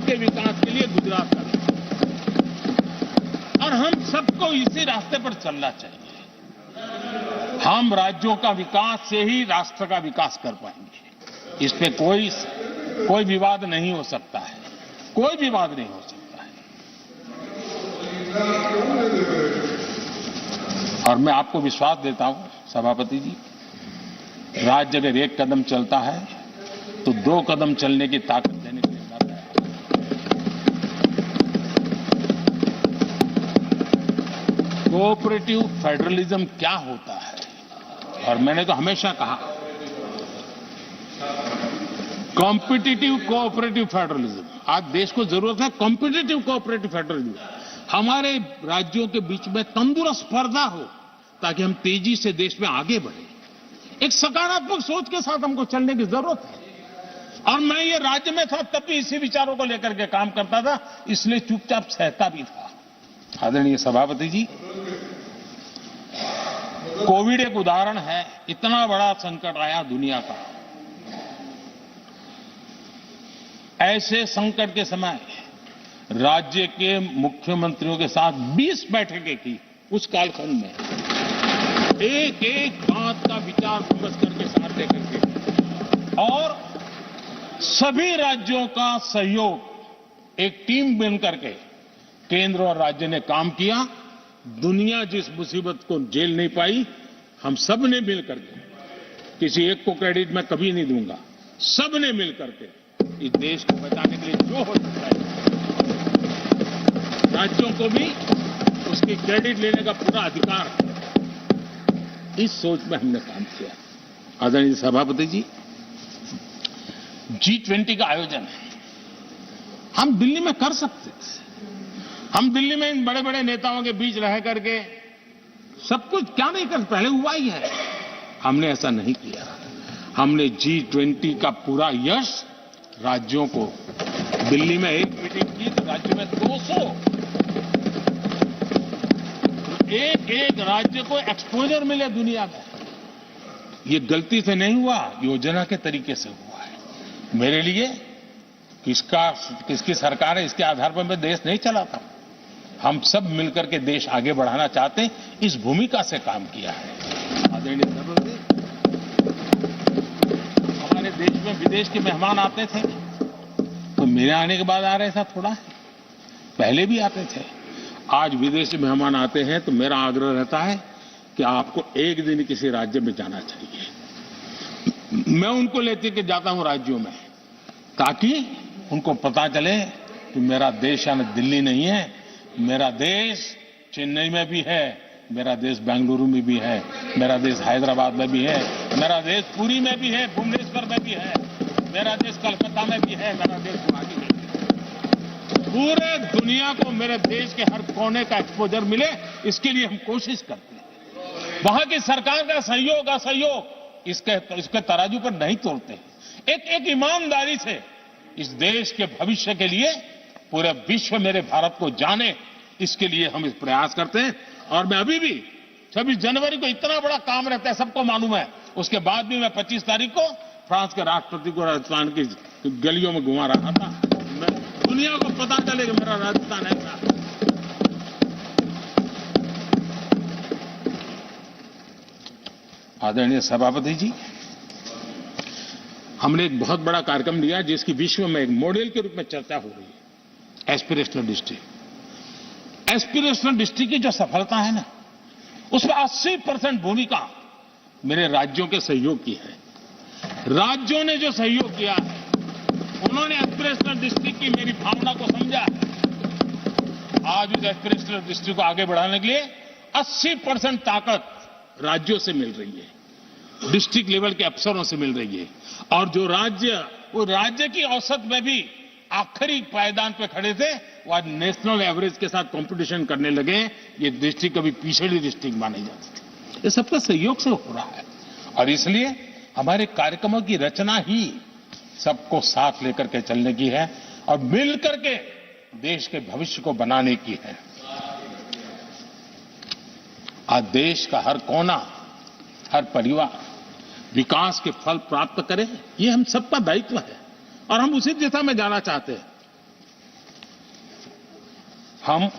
के विकास के लिए गुजरात का विकास, और हम सबको इसी रास्ते पर चलना चाहिए। हम राज्यों का विकास से ही राष्ट्र का विकास कर पाएंगे। इस पे कोई विवाद नहीं हो सकता है, कोई विवाद नहीं हो सकता है। और मैं आपको विश्वास देता हूं सभापति जी, राज्य अगर एक कदम चलता है तो 2 कदम चलने की ताकत देने के लिए मैं तैयार हूं। कोऑपरेटिव फेडरलिज्म क्या होता है, और मैंने तो हमेशा कहा कॉम्पिटिटिव कोऑपरेटिव फेडरलिज्म। आज देश को जरूरत है कॉम्पिटिटिव कोऑपरेटिव फेडरलिज्म। हमारे राज्यों के बीच में तंदुरुस्त स्पर्धा हो ताकि हम तेजी से देश में आगे बढ़े। एक सकारात्मक सोच के साथ हमको चलने की जरूरत है। और मैं ये राज्य में था तब भी इसी विचारों को लेकर के काम करता था, इसलिए चुपचाप सहता भी था। आदरणीय सभापति जी, कोविड एक उदाहरण है। इतना बड़ा संकट आया दुनिया का, ऐसे संकट के समय राज्य के मुख्यमंत्रियों के साथ 20 बैठकें की उस कालखंड में, एक एक बात का विचार विमर्श करके साथ लेकर के, और सभी राज्यों का सहयोग एक टीम बन करके केंद्र और राज्य ने काम किया। दुनिया जिस मुसीबत को झेल नहीं पाई, हम सब ने मिलकर के, किसी एक को क्रेडिट मैं कभी नहीं दूंगा, सब ने मिलकर के इस देश को बचाने के लिए जो हो सकता है, राज्यों को भी उसकी क्रेडिट लेने का पूरा अधिकार है। इस सोच में हमने काम किया। आदरणीय सभापति जी, G20 का आयोजन हम दिल्ली में कर सकते थे। हम दिल्ली में इन बड़े बड़े नेताओं के बीच रह करके सब कुछ क्या नहीं कर, पहले हुआ ही है। हमने ऐसा नहीं किया। हमने G20 का पूरा यश राज्यों को, दिल्ली में एक मीटिंग की तो राज्य में 200, एक एक राज्य को एक्सपोजर मिले दुनिया में। ये गलती से नहीं हुआ, योजना के तरीके से हुआ है। मेरे लिए किसकी सरकार है इसके आधार पर मैं देश नहीं चलाता। हम सब मिलकर के देश आगे बढ़ाना चाहते हैं, इस भूमिका से काम किया है। आदरणीय सभापति, हमारे देश में विदेश के मेहमान आते थे तो मेरे आने के बाद आ रहे था, थोड़ा पहले भी आते थे। आज विदेशी मेहमान आते हैं तो मेरा आग्रह रहता है कि आपको एक दिन किसी राज्य में जाना चाहिए। मैं उनको लेते के जाता हूं राज्यों में, ताकि उनको पता चले कि मेरा देश यानी दिल्ली नहीं है, मेरा देश चेन्नई में भी है, मेरा देश बेंगलुरु में भी है, मेरा देश हैदराबाद में भी है, मेरा देश पुरी में भी है, भुवनेश्वर में भी है, मेरा देश कलकत्ता में भी है, मेरा देश गुवाहाटी में भी है। पूरे दुनिया को मेरे देश के हर कोने का एक्सपोजर मिले, इसके लिए हम कोशिश करते हैं। वहां की सरकार का सहयोग असहयोग इसके तराजू पर नहीं तोड़ते। एक ईमानदारी से इस देश के भविष्य के लिए पूरे विश्व मेरे भारत को जाने, इसके लिए हम इस प्रयास करते हैं। और मैं अभी भी 26 जनवरी को इतना बड़ा काम रहता है, सबको मालूम है। उसके बाद भी मैं 25 तारीख को फ्रांस के राष्ट्रपति को राजस्थान की गलियों में घुमा रहा था। मैं दुनिया को पता चले कि मेरा राजस्थान ऐसा। आदरणीय सभापति जी, हमने एक बहुत बड़ा कार्यक्रम लिया जिसकी विश्व में एक मॉडल के रूप में चर्चा हो रही है, एस्पिरेशनल डिस्ट्रिक्ट। एस्पिरेशनल डिस्ट्रिक्ट की जो सफलता है ना, उसमें 80% भूमिका मेरे राज्यों के सहयोग की है। राज्यों ने जो सहयोग किया है, उन्होंने एस्पिरेशनल डिस्ट्रिक्ट की मेरी भावना को समझा। आज उस एस्पिरेशनल डिस्ट्रिक्ट को आगे बढ़ाने के लिए 80% ताकत राज्यों से मिल रही है, डिस्ट्रिक्ट लेवल के अफसरों से मिल रही है। और जो राज्य, वो राज्य की औसत में भी आखिरी पायदान पे खड़े थे, वो आज नेशनल एवरेज के साथ कंपटीशन करने लगे। ये डिस्ट्रिक्ट कभी पिछड़ी डिस्ट्रिक्ट मानी जाती थी। ये सबका सहयोग से हो रहा है, और इसलिए हमारे कार्यक्रमों की रचना ही सबको साथ लेकर के चलने की है और मिलकर के देश के भविष्य को बनाने की है। आज देश का हर कोना, हर परिवार विकास के फल प्राप्त करे, ये हम सबका दायित्व है और हम उसी दिशा में जाना चाहते हैं। हम